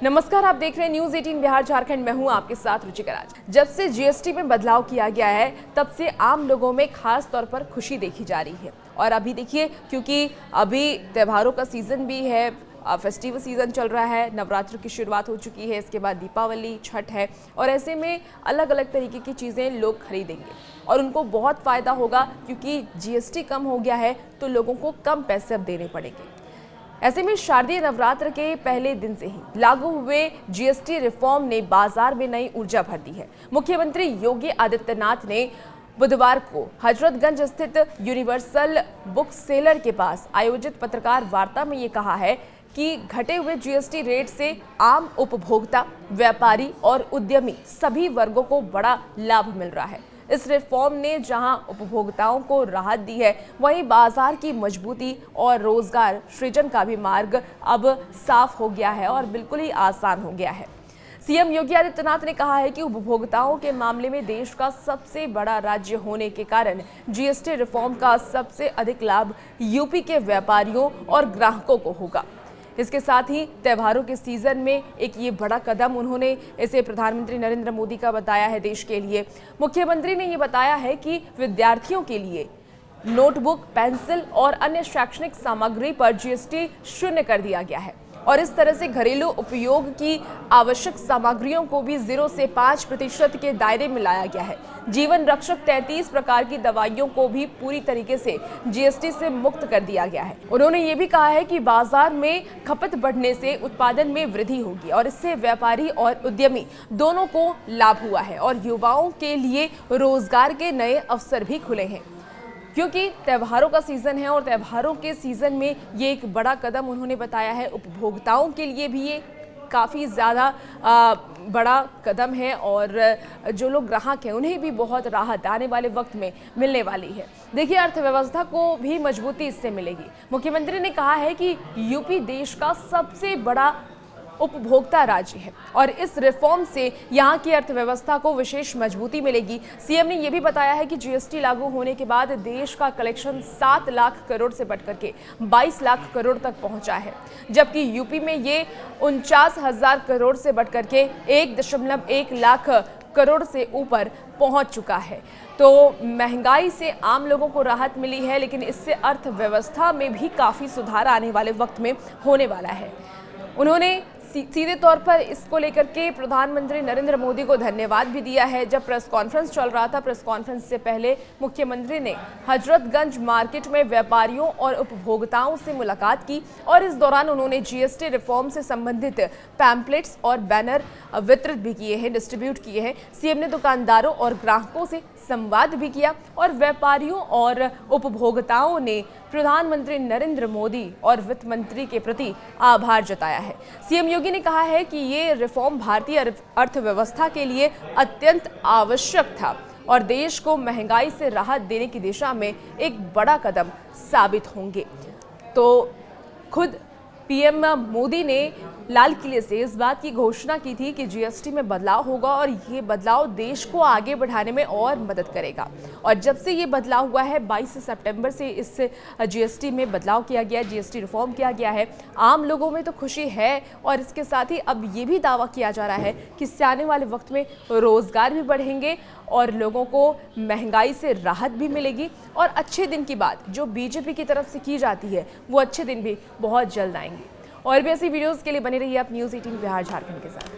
नमस्कार, आप देख रहे हैं न्यूज 18 बिहार झारखंड। मैं हूं आपके साथ रुचिका राज। जब से जीएसटी में बदलाव किया गया है तब से आम लोगों में खास तौर पर खुशी देखी जा रही है। और अभी देखिए, क्योंकि अभी त्योहारों का सीजन भी है, फेस्टिवल सीजन चल रहा है, नवरात्र की शुरुआत हो चुकी है, इसके बाद दीपावली, छठ है और ऐसे में अलग अलग तरीके की चीज़ें लोग खरीदेंगे और उनको बहुत फ़ायदा होगा क्योंकि जीएसटी कम हो गया है तो लोगों को कम पैसे अब देने पड़ेंगे। ऐसे में शारदीय नवरात्र के पहले दिन से ही लागू हुए जीएसटी रिफॉर्म ने बाजार में नई ऊर्जा भर दी है। मुख्यमंत्री योगी आदित्यनाथ ने बुधवार को हजरतगंज स्थित यूनिवर्सल बुक सेलर के पास आयोजित पत्रकार वार्ता में ये कहा है कि घटे हुए जीएसटी रेट से आम उपभोक्ता, व्यापारी और उद्यमी सभी वर्गों को बड़ा लाभ मिल रहा है। इस रिफॉर्म ने जहां उपभोक्ताओं को राहत दी है, वहीं बाजार की मजबूती और रोजगार सृजन का भी मार्ग अब साफ हो गया है और बिल्कुल ही आसान हो गया है। सीएम योगी आदित्यनाथ ने कहा है कि उपभोक्ताओं के मामले में देश का सबसे बड़ा राज्य होने के कारण जीएसटी रिफॉर्म का सबसे अधिक लाभ यूपी के व्यापारियों और ग्राहकों को होगा। इसके साथ ही त्योहारों के सीजन में एक ये बड़ा कदम उन्होंने इसे प्रधानमंत्री नरेंद्र मोदी का बताया है देश के लिए। मुख्यमंत्री ने ये बताया है कि विद्यार्थियों के लिए नोटबुक, पेंसिल और अन्य शैक्षणिक सामग्री पर जीएसटी शून्य कर दिया गया है और इस तरह से घरेलू उपयोग की आवश्यक सामग्रियों को भी 0 से 5% के दायरे में लाया गया है। जीवन रक्षक 33 प्रकार की दवाइयों को भी पूरी तरीके से जीएसटी से मुक्त कर दिया गया है। उन्होंने ये भी कहा है कि बाजार में खपत बढ़ने से उत्पादन में वृद्धि होगी और इससे व्यापारी और उद्यमी दोनों को लाभ हुआ है और युवाओं के लिए रोजगार के नए अवसर भी खुले हैं, क्योंकि त्योहारों का सीजन है और त्योहारों के सीजन में ये एक बड़ा कदम उन्होंने बताया है। उपभोक्ताओं के लिए भी ये काफ़ी ज़्यादा बड़ा कदम है और जो लोग ग्राहक हैं उन्हें भी बहुत राहत आने वाले वक्त में मिलने वाली है। देखिए, अर्थव्यवस्था को भी मजबूती इससे मिलेगी। मुख्यमंत्री ने कहा है कि यूपी देश का सबसे बड़ा उपभोक्ता राज्य है और इस रिफॉर्म से यहाँ की अर्थव्यवस्था को विशेष मजबूती मिलेगी। सीएम ने यह भी बताया है कि जीएसटी लागू होने के बाद देश का कलेक्शन 7 लाख करोड़ से बढ़कर के 22 लाख करोड़ तक पहुंचा है, जबकि यूपी में ये 49,000 करोड़ से बढ़कर के 1.1 लाख करोड़ से ऊपर पहुंच चुका है। तो महंगाई से आम लोगों को राहत मिली है, लेकिन इससे अर्थव्यवस्था में भी काफ़ी सुधार आने वाले वक्त में होने वाला है। उन्होंने सीधे तौर पर इसको लेकर के प्रधानमंत्री नरेंद्र मोदी को धन्यवाद भी दिया है। जब प्रेस कॉन्फ्रेंस चल रहा था, प्रेस कॉन्फ्रेंस से पहले मुख्यमंत्री ने हजरतगंज मार्केट में व्यापारियों और उपभोक्ताओं से मुलाकात की और इस दौरान उन्होंने जीएसटी रिफॉर्म से संबंधित पैम्पलेट्स और बैनर वितरित भी किए हैं, डिस्ट्रीब्यूट किए हैं। सीएम ने दुकानदारों और ग्राहकों से संवाद भी किया और व्यापारियों और उपभोक्ताओं ने प्रधानमंत्री नरेंद्र मोदी और वित्त मंत्री के प्रति आभार जताया है। सीएम योगी ने कहा है कि ये रिफॉर्म भारतीय अर्थव्यवस्था के लिए अत्यंत आवश्यक था और देश को महंगाई से राहत देने की दिशा में एक बड़ा कदम साबित होंगे। तो खुद पीएम मोदी ने लाल किले से इस बात की घोषणा की थी कि जीएसटी में बदलाव होगा और ये बदलाव देश को आगे बढ़ाने में और मदद करेगा। और जब से ये बदलाव हुआ है, 22 सितंबर से इस जीएसटी में बदलाव किया गया है, जीएसटी रिफॉर्म किया गया है, आम लोगों में तो खुशी है और इसके साथ ही अब ये भी दावा किया जा रहा है कि इससे आने वाले वक्त में रोजगार भी बढ़ेंगे और लोगों को महंगाई से राहत भी मिलेगी और अच्छे दिन की बात जो बीजेपी की तरफ से की जाती है, वो अच्छे दिन भी बहुत जल्द आएंगे। और भी ऐसी वीडियोस के लिए बने रहिए आप न्यूज़ 18 बिहार झारखंड के साथ।